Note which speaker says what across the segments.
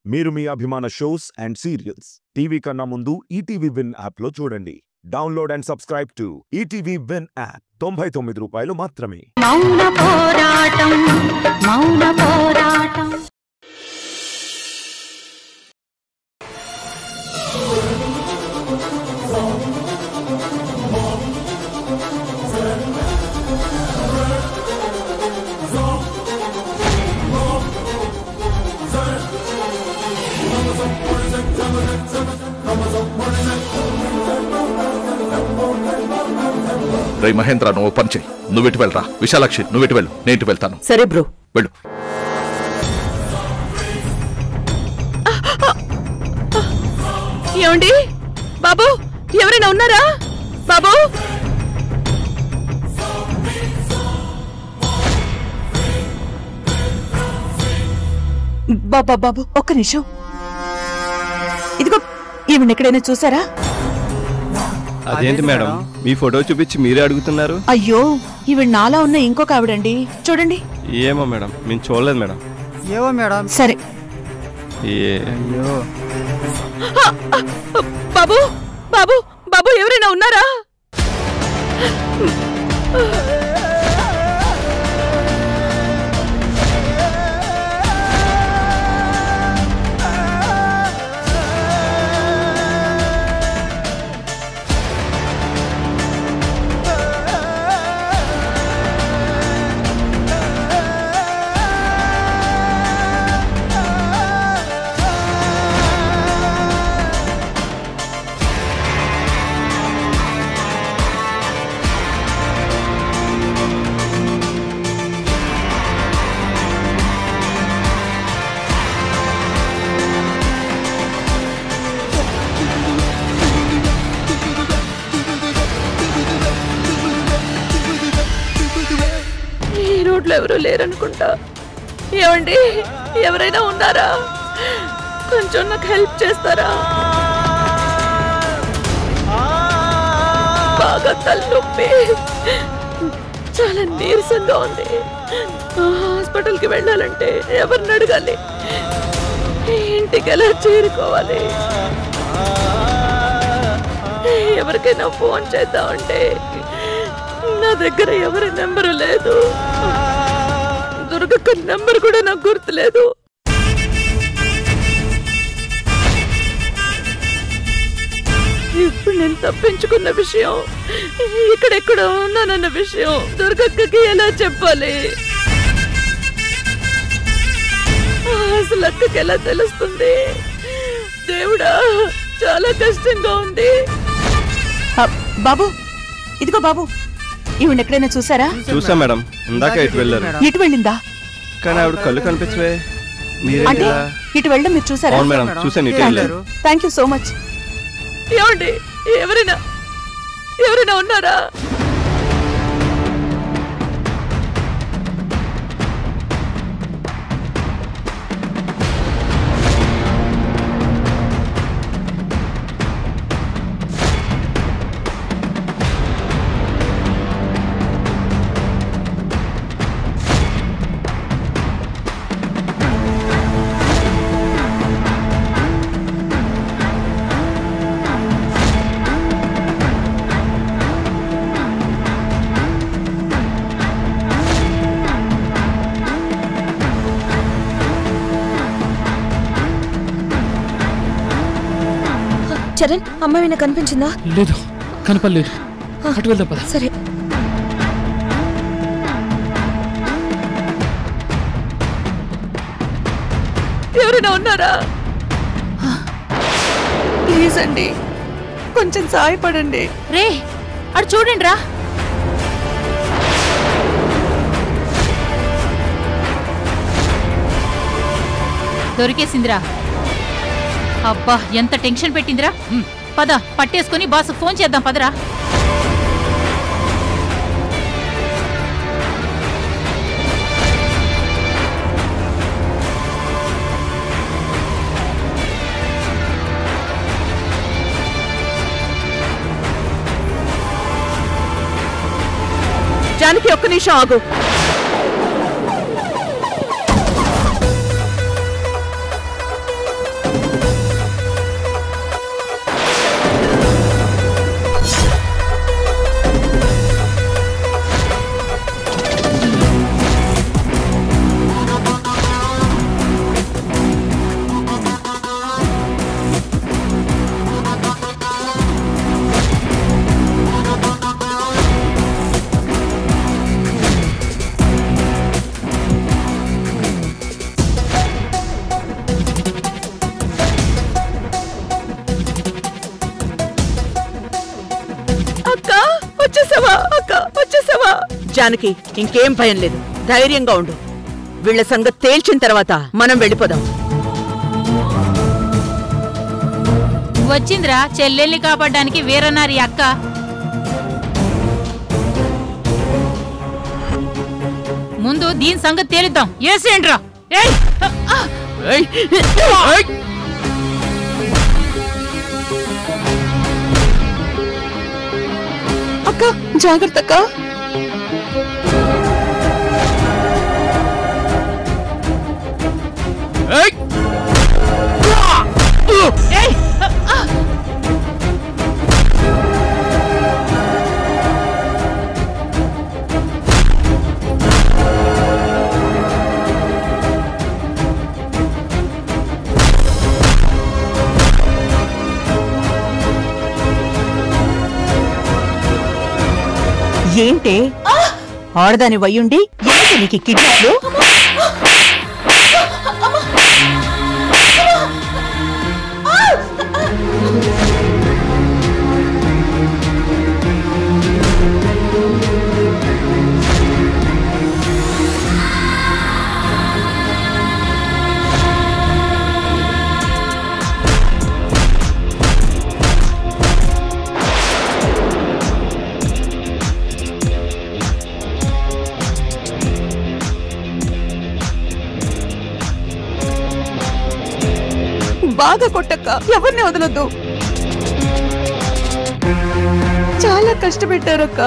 Speaker 1: మీరు మీ అభిమాన shows and serials TV కన్నా ముందు ఈటీవీ విన్ యాప్ లో చూడండి. Download and subscribe to ETV win app. 99 రూపాయలు మాత్రమే.
Speaker 2: మౌన పోరాటం మౌన పోరాటం.
Speaker 3: రే మహేంద్ర, నువ్వు పని చెయ్యి. నువ్వు ఇటు వెళ్ళరా. విశాలాక్షి, నువ్వు ఇటు వెళ్ళు, నేను ఇటు వెళ్తాను.
Speaker 4: సరే బ్రో,
Speaker 3: వెళ్ళు.
Speaker 4: ఏమండి బాబు, ఎవరైనా ఉన్నారా బాబు? బాబా బాబు, ఒక్క నిమిషం. ఇదిగో, ఈవిడ ఎక్కడైనా చూసారా?
Speaker 5: అదేంటి మేడం, మీ ఫోటో చూపించి మీరే అడుగుతున్నారు?
Speaker 4: అయ్యో, ఈవిడ నాలా ఉన్న ఇంకొక ఆవిడండి, చూడండి.
Speaker 5: ఏమో మేడం, మేము చూడలేదు మేడం.
Speaker 6: ఏవో మేడం.
Speaker 4: సరే.
Speaker 5: అయ్యో
Speaker 4: బాబు బాబు బాబు, ఎవరైనా ఉన్నారా? ఎవరు లేరనుకుంటా. ఏమండి, ఎవరైనా ఉన్నారా? కొంచెం నాకు హెల్ప్ చేస్తారా? బాగా తలనొప్పి, చాలా నీరసంగా ఉంది. హాస్పిటల్కి వెళ్ళాలంటే ఎవరిని అడగాలి? ఇంటికి ఎలా చేరుకోవాలి? ఎవరికైనా ఫోన్ చేద్దామంటే నా దగ్గర ఎవరి నెంబరు లేదు. దుర్గక్క నెంబర్ కూడా నాకు గుర్తులేదు. ఇప్పుడు నేను తప్పించుకున్న విషయం, ఇక్కడెక్కడ ఉన్నానన్న విషయం దుర్గక్కకి ఎలా చెప్పాలి? అసలు అక్కకి ఎలా తెలుస్తుంది? దేవుడా, చాలా కష్టంగా ఉంది. బాబు, ఇదిగో బాబు, ఈవిడ ఎక్కడైనా చూసారా?
Speaker 5: చూసా మేడం, ఇందాక ఇటు వెళ్ళారు.
Speaker 4: ఇటు వెళ్ళిందా?
Speaker 5: కానీ ఆవిడ కళ్ళు కనిపించవే.
Speaker 4: అంటే ఇటు వెళ్ళడం మీరు చూసారా?
Speaker 5: అవును మేడం, చూసాను, ఇటు వెళ్ళారు.
Speaker 4: Thank you so much. ఏమండి, ఎవరైనా ఉన్నారా?
Speaker 7: చరణ్, అమ్మాయి కనిపించిందా?
Speaker 8: లేదు, కనపడలేదు. అటు వెళ్దాం పద.
Speaker 7: సరే.
Speaker 4: ఎవరైనా ఉన్నారా? ప్లీజ్ అండి, కొంచెం సాయపడండి.
Speaker 7: రే, అటు చూడండి రా.
Speaker 9: దొరికేసిందిరా. అబ్బా, ఎంత టెన్షన్ పెట్టిందిరా. పద, పట్టేసుకుని బాస్ ఫోన్ చేద్దాం. పదరా.
Speaker 4: జానకి, ఒక్క నిమిషం ఆగు. జానకి ఇంకేం భయం లేదు, ధైర్యంగా ఉండు. వీళ్ల సంగతి తేల్చిన తర్వాత మనం వెళ్ళిపోదాం.
Speaker 9: వచ్చిందిరా చెల్లెల్ని కాపాడడానికి వీరనారి అక్క. ముందు దీని సంగతి తేలిద్దాం. ఏసేండ్రా.
Speaker 4: అక్క జాగ్రత్త అక్క.
Speaker 6: ఏంటే ఆడదాని వయ్యుండి ఏంటి నీకు కిడ్నాప్లు? బాగా కొట్టక్క, ఎవరిని వదలొద్దు. చాలా కష్టపెట్టారక్క.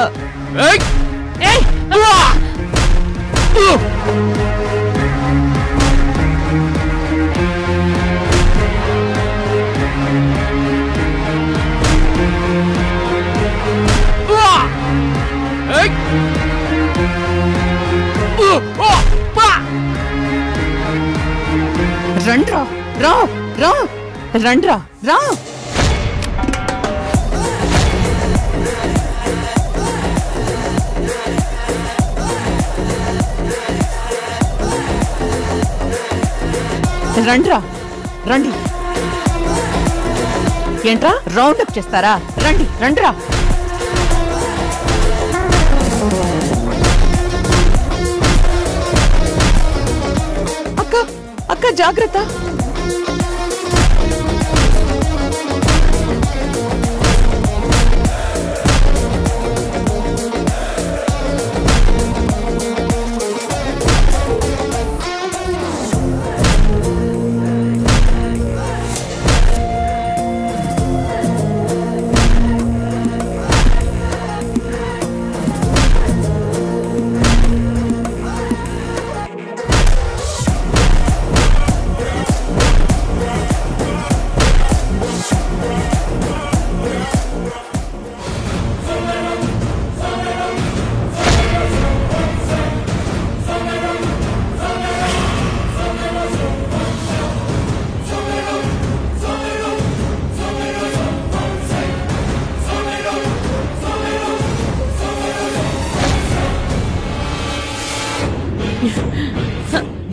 Speaker 6: రండ్రా రా రా రండ్రా రా. రండ్రా రండి. ఏంట్రా రౌండప్ చేస్తారా? రండి రండ్రా. అక్క అక్క జాగ్రత్త.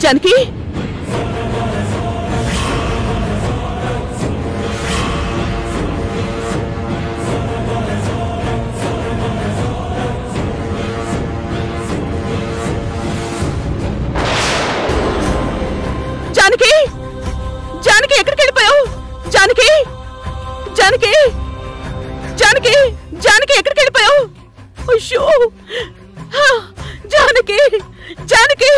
Speaker 4: జానకి జానకి జానకి ఎక్కడికి వెళ్ళిపోయావు? జానకి జానకి జానకి జానకి ఎక్కడికి వెళ్ళిపోయావు? అయ్యో జానకి జానకి.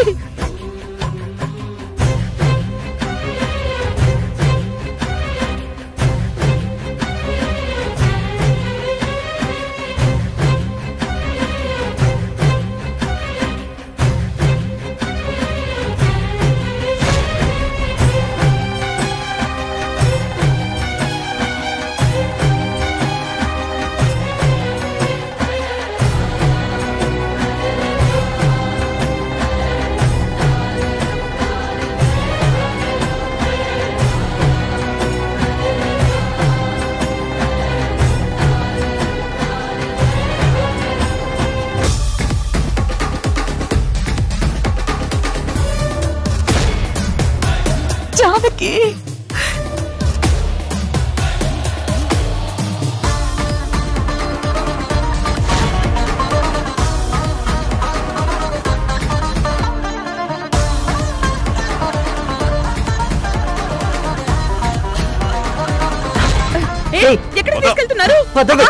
Speaker 4: ఎక్కడికి తీసుకెళ్తున్నారు?
Speaker 6: వదలు.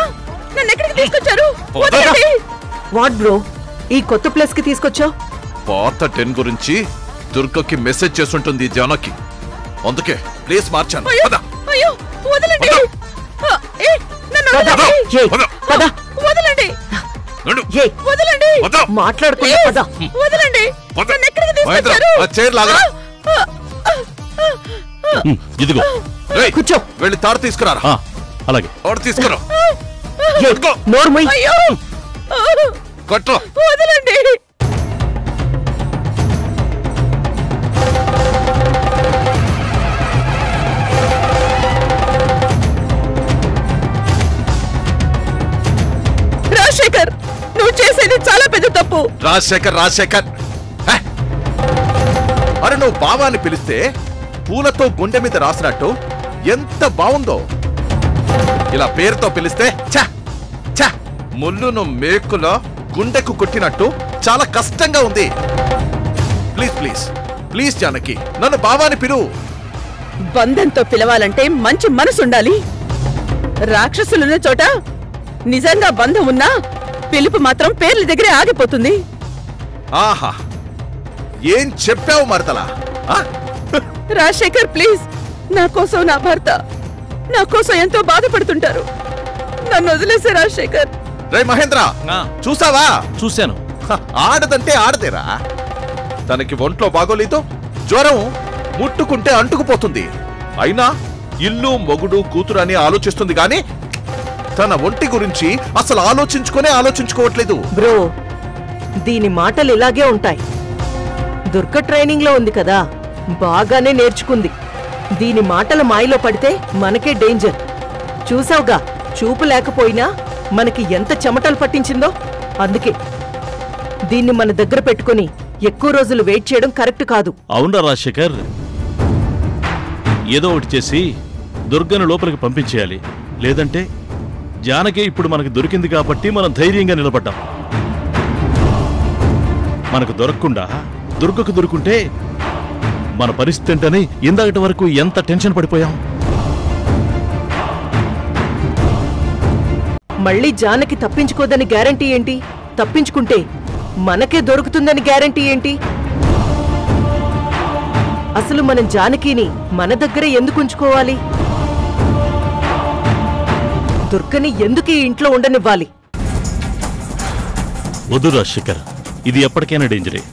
Speaker 4: నన్ను ఎక్కడికి తీసుకొచ్చారు? వదలండి.
Speaker 6: వాట్ బ్రో, ఈ కొత్త ప్లేస్ కి తీసుకొచ్చావు?
Speaker 3: పాత 10 గురించి దుర్గకి మెసేజ్ చేస్తుంటుంది జానకి, అందుకే ప్లేస్ మార్చాను.
Speaker 4: అయ్యో,
Speaker 3: పద.
Speaker 4: అయ్యో, వదలండి. నన్ను
Speaker 6: పద.
Speaker 4: వదలండి.
Speaker 6: ఏయ్,
Speaker 3: పద.
Speaker 6: పద.
Speaker 4: వదలండి.
Speaker 3: నడు.
Speaker 6: ఏయ్,
Speaker 4: వదలండి.
Speaker 3: పద.
Speaker 6: మాట్లాడుకుంటా పద.
Speaker 4: వదలండి.
Speaker 3: పద.
Speaker 4: నన్ను ఎక్కడికి
Speaker 3: మహేంద్ర,
Speaker 4: తీసుకొచ్చారు?
Speaker 3: ఆ చైర్ లాగరా.
Speaker 5: ఇదిగో.
Speaker 3: రేయ్,
Speaker 6: కూర్చో.
Speaker 3: వెళ్ళి తాడు తీసుకురారా.
Speaker 5: అలాగే.
Speaker 3: ఆడు తీసుకురా.
Speaker 6: ఏయ్, నోరు మూయ్.
Speaker 4: అయ్యో,
Speaker 3: కొట్టు.
Speaker 4: వదలండి. రాజశేఖర్, నువ్వు చేసేది చాలా పెద్ద తప్పు.
Speaker 3: రాజశేఖర్, రాజశేఖర్. హే! అరే, నువ్వు బావాని పిలిస్తే పూలతో గుండె మీద రాసినట్టు ఎంత బావుందో. ఇలా పేరుతో పిలిస్తే ఛ ఛ ముళ్ళును మేకులో గుండెకు కొట్టినట్టు చాలా కష్టంగా ఉంది. ప్లీజ్ ప్లీజ్ ప్లీజ్ జానకి, నన్ను బావాని పిలువు.
Speaker 4: బంధంతో పిలవాలంటే మంచి మనసుండాలి. రాక్షసులున్న చోట నిజంగా బంధం ఉన్నా పిలుపు మాత్రం పేర్ల దగ్గరే ఆగిపోతుంది.
Speaker 3: ఆహా, ఏం చెప్పావు మరదలా? ఆ?
Speaker 4: రాజశేఖర్, ప్లీజ్, నా కోసం నా భర్త నా కోసం ఎంతో బాధపడుతుంటారు. నన్ను వదిలేసే రాజశేఖర్.
Speaker 3: రే మహేంద్ర, చూసావా?
Speaker 5: చూశాను.
Speaker 3: హ, ఆడదంటే ఆడదేరా. తనకి ఒంట్లో బాగోలేదు, జ్వరం ముట్టుకుంటే అంటుకుపోతుంది. అయినా ఇల్లు మొగుడు కూతురు అని ఆలోచిస్తుంది గాని తన ఒంటి గురించి అసలు ఆలోచించుకోవట్లేదు.
Speaker 6: బ్రో, దీని మాటలు ఇలాగే ఉంటాయి. దుర్గ ట్రైనింగ్ లో ఉంది కదా, బాగానే నేర్చుకుంది. దీని మాటల మాయలో పడితే మనకే డేంజర్. చూసావుగా, చూపు లేకపోయినా మనకి ఎంత చెమటలు పట్టించిందో. అందుకే దీన్ని మన దగ్గర పెట్టుకుని ఎక్కువ రోజులు వెయిట్ చేయడం కరెక్ట్ కాదు.
Speaker 5: అవునా రాజశేఖర్, ఏదో ఒకటి చేసి దుర్గను లోపలికి పంపించేయాలి. లేదంటే జానకి ఇప్పుడు మనకు దొరికింది కాబట్టి మనం ధైర్యంగా నిలబడ్డాం. మనకు దొరకకుండా దుర్గకు దొరుకుంటే మన పరిస్థితి ఏంటని ఇందాకటి వరకు ఎంత టెన్షన్ పడిపోయాం.
Speaker 6: మళ్ళీ జానకి తప్పించుకోదని గ్యారంటీ ఏంటి? తప్పించుకుంటే మనకే దొరుకుతుందని గ్యారంటీ ఏంటి? అసలు మనం జానకిని మన దగ్గరే ఎందుకు ఉంచుకోవాలి? దుర్గని ఎందుకు ఈ ఇంట్లో ఉండనివ్వాలి?
Speaker 5: వద్దు రాజశేఖర్, ఇది ఎప్పటికైనా డేంజరే.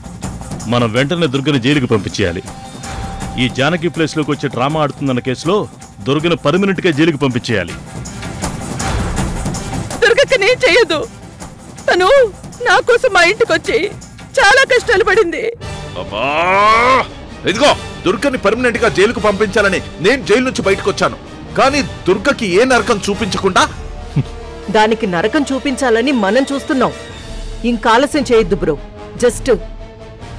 Speaker 5: మనం వెంటనే దుర్గని జైలుకి పంపించేయాలి. ఈ జానకి ప్లేస్లోకి వచ్చే డ్రామా ఆడుతుందన్న కేసులో దుర్గను పర్మనెంట్గా జైలుకి పంపించేయాలి.
Speaker 4: దుర్గక్కనే చేయదు. తను నా కోసం మా ఇంటికి వచ్చి చాలా కష్టాలు పడింది.
Speaker 3: అబ్బా! ఇదిగో, దుర్గని పర్మనెంట్ గా జైలుకు పంపించాలని నేను జైలు నుంచి బయటకు వచ్చాను. కానీ దుర్గకి ఏ నరకం చూపించకుండా
Speaker 6: దానికి నరకం చూపించాలని మనం చూస్తున్నాం. ఇంకాలస్యం చేయొద్దు బ్రో. జస్ట్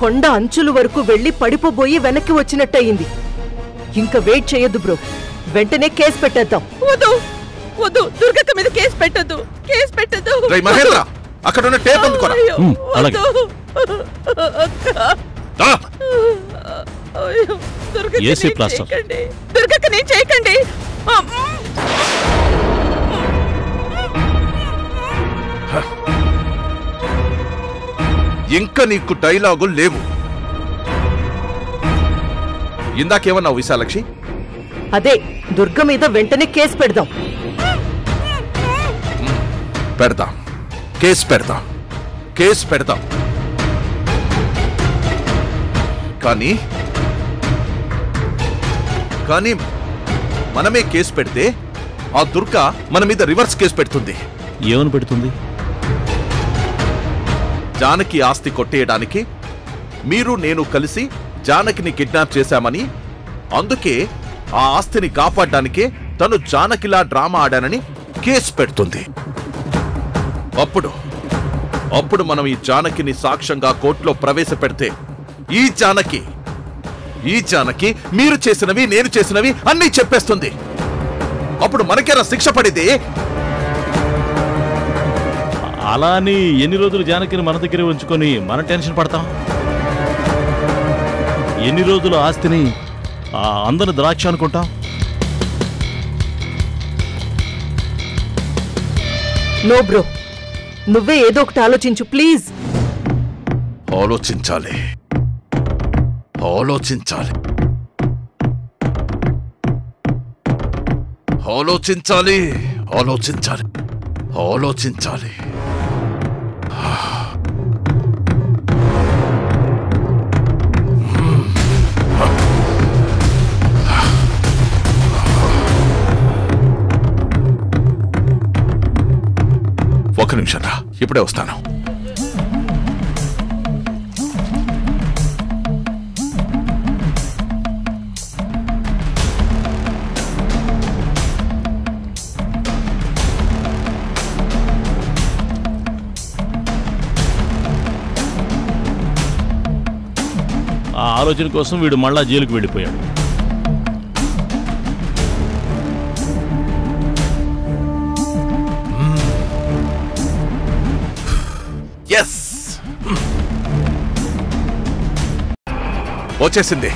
Speaker 6: కొండ అంచుల వరకు వెళ్లి పడిపోబోయి వెనక్కి వచ్చినట్టయింది. ఇంకా వెయిట్ చేయొద్దు బ్రో, వెంటనే కేసు పెట్టేద్దాం.
Speaker 4: వద్దు వద్దు, దుర్గక్క మీద కేసు పెట్టద్దు. కేసు పెట్టద్దు.
Speaker 3: రేయ్ మహేంద్ర, అక్కడ ఉన్న టేప్ అందుకోరా.
Speaker 5: అలాగే. AC plaster.
Speaker 4: దుర్గక్కని చేయకండి.
Speaker 3: ఇంకా నీకు డైలాగులు లేవు. ఇందాకేమన్నావు విశాలక్షి?
Speaker 6: అదే, దుర్గ మీద వెంటనే కేసు పెడదాం.
Speaker 3: పెడతాం, కేసు పెడతాం, కేసు పెడతాం. కానీ కానీ మనమే కేసు పెడితే ఆ దుర్గ మన మీద రివర్స్ కేసు పెడుతుంది.
Speaker 5: ఏమని పెడుతుంది?
Speaker 3: జానకి ఆస్తి కొట్టేయడానికి మీరు నేను కలిసి జానకిని కిడ్నాప్ చేశామని, అందుకే ఆ ఆస్తిని కాపాడడానికే తను జానకిలా డ్రామా ఆడానని కేసు పెడుతుంది. అప్పుడు మనం ఈ జానకిని సాక్ష్యంగా కోర్టులో ప్రవేశపెడితే ఈ జానకి మీరు చేసినవి నేను చేసినవి అన్నీ చెప్పేస్తుంది. అప్పుడు మనకేరా శిక్ష పడితే?
Speaker 5: అలా అని ఎన్ని రోజులు జానకిని మన దగ్గర ఉంచుకొని మన టెన్షన్ పడతాం? ఎన్ని రోజులు ఆస్తిని అందరి ద్రాక్ష అనుకుంటాం?
Speaker 6: నో బ్రో, నువ్వే ఏదో ఒకటి ఆలోచించు ప్లీజ్.
Speaker 3: ఆలోచించాలి ఆలోచించాలి ఆలోచించాలి ఆలోచించాలి ఆలోచించాలి. ఒక్క నిమిషం రా, ఇప్పుడే వస్తాను.
Speaker 5: ఆ ఆలోచన కోసం వీడు మళ్ళా జైలుకు వెళ్ళిపోయాడు.
Speaker 3: ఎస్, వచ్చేసింది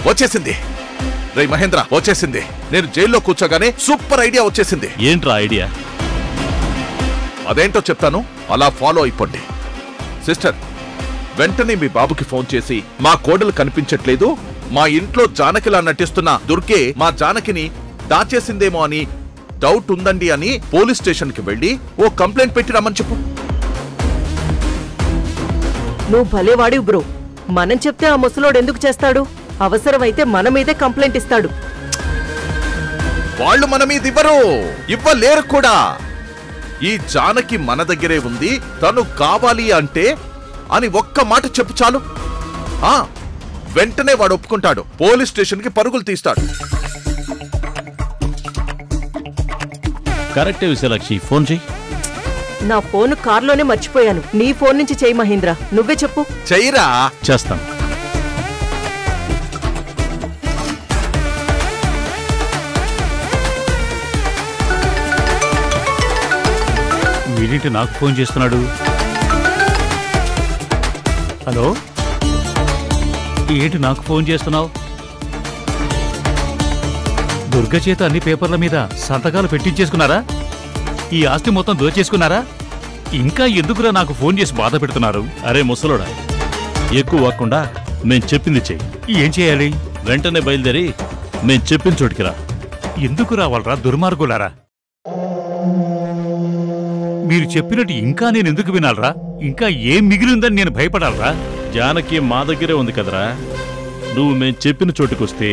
Speaker 3: వచ్చేసింది. రే మహేంద్ర, వచ్చేసింది. నేను జైల్లో కూర్చోగానే సూపర్ ఐడియా వచ్చేసింది.
Speaker 5: ఏంట్రా ఐడియా?
Speaker 3: అదేంటో చెప్తాను, అలా ఫాలో అయిపోండి. సిస్టర్, వెంటనే మీ బాబుకి ఫోన్ చేసి మా కోడలు కనిపించట్లేదు, మా ఇంట్లో జానకిలా నటిస్తున్న దుర్గే మా జానకిని దాచేసిందేమో అని డౌట్ ఉందండి అని పోలీస్ స్టేషన్ కి వెళ్లి ఓ కంప్లైంట్ పెట్టి రమ్మని చెప్పు.
Speaker 6: నువ్వు భలేవాడివి బ్రో. మనం చెప్తే ఆ ముసలోడు ఎందుకు చేస్తాడు? అవసరమైతే మన మీదే కంప్లైంట్ ఇస్తాడు.
Speaker 3: వాళ్ళు మన మీద ఇవ్వలేరు కూడా. ఈ జానకి మన దగ్గరే ఉంది, తను కావాలి అంటే అని ఒక్క మాట చెప్పు చాలు. వెంటనే వాడు ఒప్పుకుంటాడు, పోలీస్ స్టేషన్ కి పరుగులు తీస్తాడు.
Speaker 5: కరెక్టే విశాలాక్షి, ఫోన్ చెయ్యి.
Speaker 6: నా ఫోన్ కార్లోనే మర్చిపోయాను. నీ ఫోన్ నుంచి చెయ్యి మహేంద్ర, నువ్వే చెప్పు.
Speaker 3: చెయ్యరా.
Speaker 5: చేస్తాను.
Speaker 10: వీడింటి నాకు ఫోన్ చేస్తున్నాడు. హలో, ఏంటి నాకు ఫోన్ చేస్తున్నావు? దుర్గ చేత అన్ని పేపర్ల మీద సంతకాలు పెట్టించేసుకున్నారా? ఈ ఆస్తి మొత్తం దోచేసుకున్నారా? ఇంకా ఎందుకురా నాకు ఫోన్ చేసి బాధ పెడుతున్నారు?
Speaker 5: అరే ముసలోడా, ఎక్కువ వాక్కుండా మేం చెప్పింది చెయ్యి.
Speaker 10: ఏం చేయాలి?
Speaker 5: వెంటనే బయలుదేరి మేం చెప్పిన చోటికి రా.
Speaker 10: ఎందుకు రావాలరా దుర్మార్గులారా? మీరు చెప్పినట్టు ఇంకా నేను ఎందుకు వినాలరా? ఇంకా ఏం మిగిలిందని నేను భయపడాలరా?
Speaker 5: జానకి మా దగ్గరే ఉంది కదరా. నువ్వు మేం చెప్పిన చోటుకొస్తే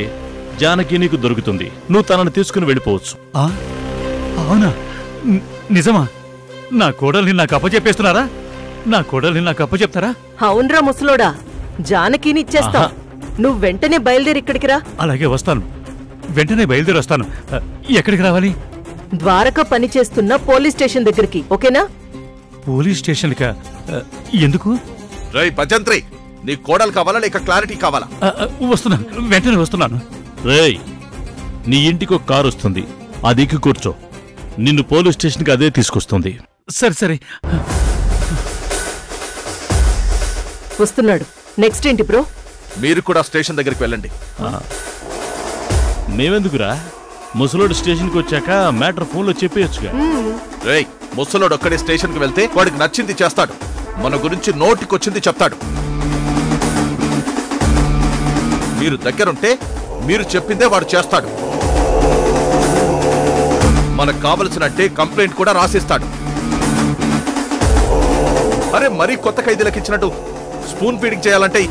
Speaker 5: జానకి నీకు దొరుకుతుంది. నువ్వు తనను తీసుకుని వెళ్ళిపోవచ్చు.
Speaker 10: అవునా? నిజమా? నా కోడల్ని నాకు అప్పచెప్పేస్తున్నారా? నా కోడల్ని నాకు అప్పచెప్తారా?
Speaker 6: అవునరా ముసలోడా, జానకిని ఇచ్చేస్తా. నువ్వు వెంటనే బయలుదేరి ఇక్కడికి రా.
Speaker 10: అలాగే వస్తాను, వెంటనే బయలుదేరి వస్తాను. ఎక్కడికి రావాలి?
Speaker 6: ద్వారక పనిచేస్తున్న పోలీస్ స్టేషన్ దగ్గరికి, ఓకేనా?
Speaker 10: పోలీస్ స్టేషన్కా? ఎందుకు?
Speaker 3: రై భజంత్రి, నీ కోడలు కావాలా లేక క్లారిటీ కావాలా?
Speaker 10: వస్తున్నాను, వెంటనే వస్తున్నాను.
Speaker 5: రేయ్, నీ ఇంటికి ఒక కారు వస్తుంది, అది ఎక్కి కూర్చో. నిన్ను పోలీస్ స్టేషన్కి అదే తీసుకొస్తుంది.
Speaker 10: సరే సరే,
Speaker 6: వస్తున్నాడు. నెక్స్ట్ ఏంటి బ్రో?
Speaker 3: మీరు కూడా స్టేషన్ దగ్గరికి వెళ్ళండి.
Speaker 5: మేమెందుకురా? ముసలోడు స్టేషన్కి వచ్చాక మ్యాటర్ ఫోన్లో చెప్పేయచ్చుగా.
Speaker 3: రేయ్, ముసలోడు ఒక్కడే స్టేషన్ కి వెళ్తే వాడికి నచ్చింది చేస్తాడు, మన గురించి నోటికొచ్చింది చెప్తాడు. మీరు దగ్గరుంటే మీరు చెప్పిందే వాడు చేస్తాడు. మనకు కావలసినట్టే కంప్లైంట్ కూడా రాసిస్తాడు. అరే, మరీ కొత్త ఖైదీలకు ఇచ్చినట్టు స్పూన్ ఫీడింగ్ చేయాలంటే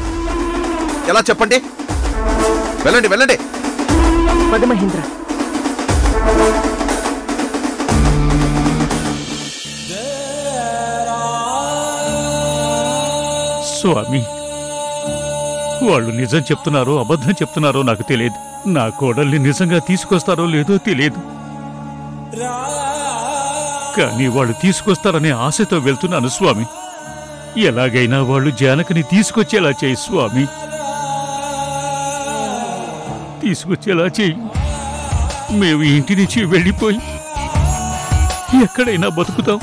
Speaker 3: ఎలా చెప్పండి? వెళ్ళండి వెళ్ళండి.
Speaker 6: పద మహేంద్ర.
Speaker 10: స్వామి, వాళ్ళు నిజం చెప్తున్నారో అబద్ధం చెప్తున్నారో నాకు తెలియదు. నా కోడల్ని నిజంగా తీసుకొస్తారో లేదో తెలియదు, కానీ వాళ్ళు తీసుకొస్తారనే ఆశతో వెళ్తున్నాను స్వామి. ఎలాగైనా వాళ్ళు జానకిని తీసుకొచ్చేలా చేయి స్వామి, తీసుకొచ్చేలా చేయి. మేము ఇంటి నుంచి వెళ్ళిపోయి ఎక్కడైనా బతుకుతాం.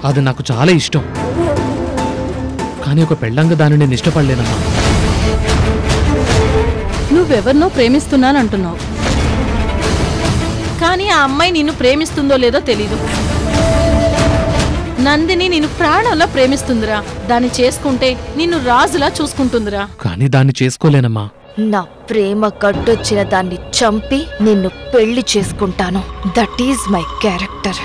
Speaker 8: అది నాకు చాలా ఇష్టం. కానీ ఒక పెళ్ళంగా దాన్ని నేను ఇష్టపడలేనమ్మా.
Speaker 4: నువ్వెవరినో ప్రేమిస్తున్నానంటున్నావు, కానీ ఆ అమ్మాయి నిన్ను ప్రేమిస్తుందో లేదో తెలీదు. నందిని నిన్ను ప్రాణంలా ప్రేమిస్తుందిరా. దాన్ని చేసుకుంటే నిన్ను రాజులా చూసుకుంటుందిరా.
Speaker 8: కానీ దాన్ని చేసుకోలేనమ్మా.
Speaker 7: నా ప్రేమ గడ్డొచ్చిన దాన్ని చంపి నిన్ను పెళ్లి చేసుకుంటాను. That is my character.